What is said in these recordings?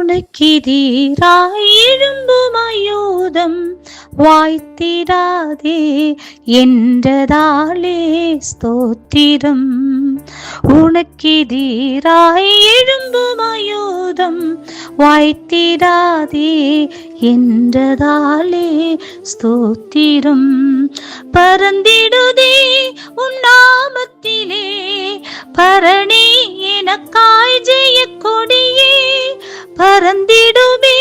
உனக்கெதிராய் எழும்பும் ஆயுதம் வாய்த்திடாதே என்றதாலே ஸ்தோத்திரம். உனக்கெதிராய் எழும்பும் ஆயுதம் வாய்த்திடாதே என்றதாலே ஸ்தோத்திரம். பறந்திடுதே உன் நாமத்திலே பரணி எனக்காய் ஜெய கொடியே. பறந்திடுமே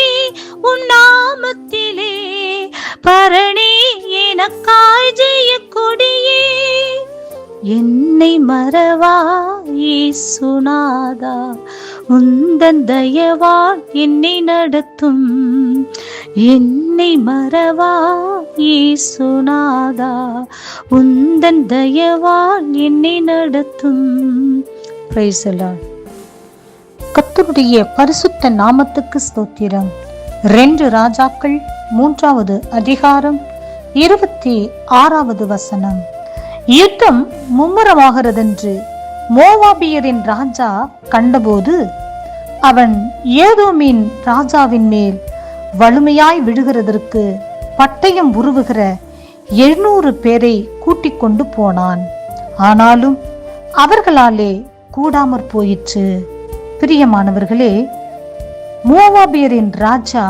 உன் நாமத்திலே பரணி எனக்காய் ஜெய கொடியே. என்னை மறவா இயேசுநாதா, உந்தன் தயவால் என்னை நடத்தும். என்னை மறவா இயேசுநாதா, உந்தன் தயவால் என்னை நடத்தும். Praise the Lord. கர்த்தருடைய பரிசுத்த நாமத்துக்கு ஸ்தோத்திரம். 2 ராஜாக்கள் 3வது அதிகாரம் 26வது வசனம். யுத்தம் மும்முரமாகிறதென்று மோவாபியரின் ராஜா கண்டபோது அவன் ஏதோமின் ராஜாவின் மேல் வலிமையாய் விழுகிறதற்கு பட்டயம் உருவுகிற 700 பேரை கூட்டிக் கொண்டு போனான். ஆனாலும் அவர்களாலே கூடாமற் போயிற்று. பிரியமானவர்களே, மோவாபியரின் ராஜா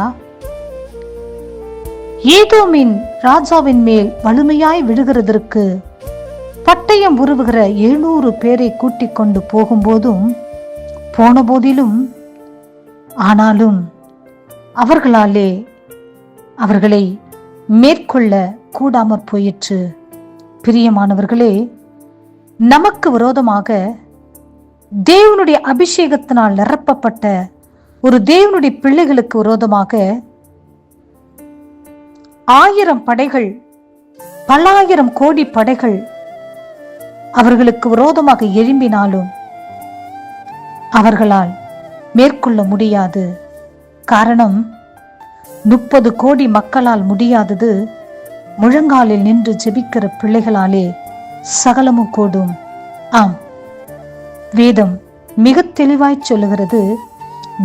ஏதோமின் ராஜாவின் மேல் வலிமையாய் விழுகிறதற்கு பட்டயம் உருவுகிற 700 பேரை கூட்டிக் கொண்டு போன போதிலும் ஆனாலும் அவர்களாலே அவர்களை மேற்கொள்ள கூடாமற் போயிற்று. பிரியமானவர்களே, நமக்கு விரோதமாக தேவனுடைய அபிஷேகத்தினால் நிரப்பப்பட்ட ஒரு தேவனுடைய பிள்ளைகளுக்கு விரோதமாக 1000 படைகள், பல்லாயிரம் கோடி படைகள் அவர்களுக்கு விரோதமாக எழும்பினாலும் அவர்களால் மேற்கொள்ள முடியாது. காரணம், 30 கோடி மக்களால் முடியாதது முழங்காலில் நின்று ஜெபிக்கிற பிள்ளைகளாலே சகலமும் கூடும். ஆம், வேதம் மிக தெளிவாய் சொல்லுகிறது,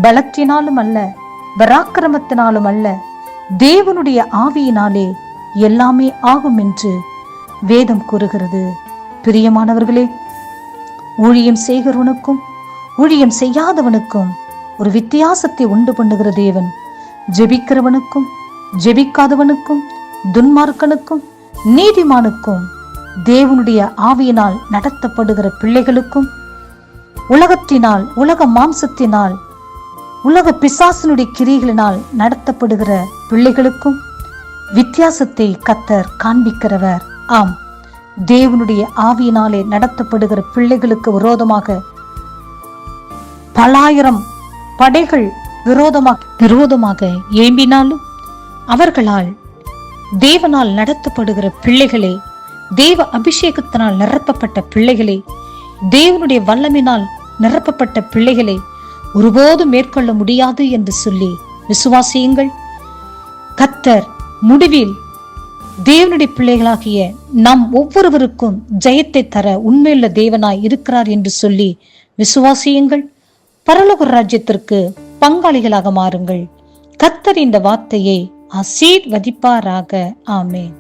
பலத்தினாலும் அல்ல, பராக்கிரமத்தினாலும் அல்ல, தேவனுடைய ஆவியினாலே எல்லாமே ஆகும் என்று வேதம் கூறுகிறது. பிரியமானவர்களே, ஊழியம் செய்கிறவனுக்கும் ஊழியம் செய்யாதவனுக்கும் ஒரு வித்தியாசத்தை உண்டு பண்ணுகிற தேவன் ஜெபிக்கிறவனுக்கும் ஜெபிக்காதவனுக்கும் துன்மார்க்கனுக்கும் நீதிமானுக்கும் தேவனுடைய ஆவியினால் நடத்தப்படுகிற பிள்ளைகளுக்கும் உலகத்தினால், உலக மாம்சத்தினால், உலக பிசாசனுடைய கிரிகளினால் நடத்தப்படுகிற பிள்ளைகளுக்கும் வித்தியாசத்தை கர்த்தர் காண்பிக்கிறவர். ஆம், தேவனுடைய ஆவியினாலே நடத்தப்படுகிற பிள்ளைகளுக்கு விரோதமாக பல்லாயிரம் படைகள் விரோதமாக எழும்பினாலும் அவர்களால் தேவனால் நடத்தப்படுகிற பிள்ளைகளை, தேவ அபிஷேகத்தினால் நிரப்பப்பட்ட பிள்ளைகளை, தேவனுடைய வல்லமினால் நிரப்பப்பட்ட பிள்ளைகளை ஒருபோதும் மேற்கொள்ள முடியாது என்று சொல்லி விசுவாசியுங்கள். கர்த்தர் முடிவில் தேவனுடைய பிள்ளைகளாகிய நாம் ஒவ்வொருவருக்கும் ஜெயத்தை தர உண்மையுள்ள தேவனாய் இருக்கிறார் என்று சொல்லி விசுவாசியுங்கள். பரலோக ராஜ்யத்திற்கு பங்காளிகளாக மாறுங்கள். கர்த்தர் இந்த வார்த்தையை ஆசீர்வதிப்பாராக. ஆமென்.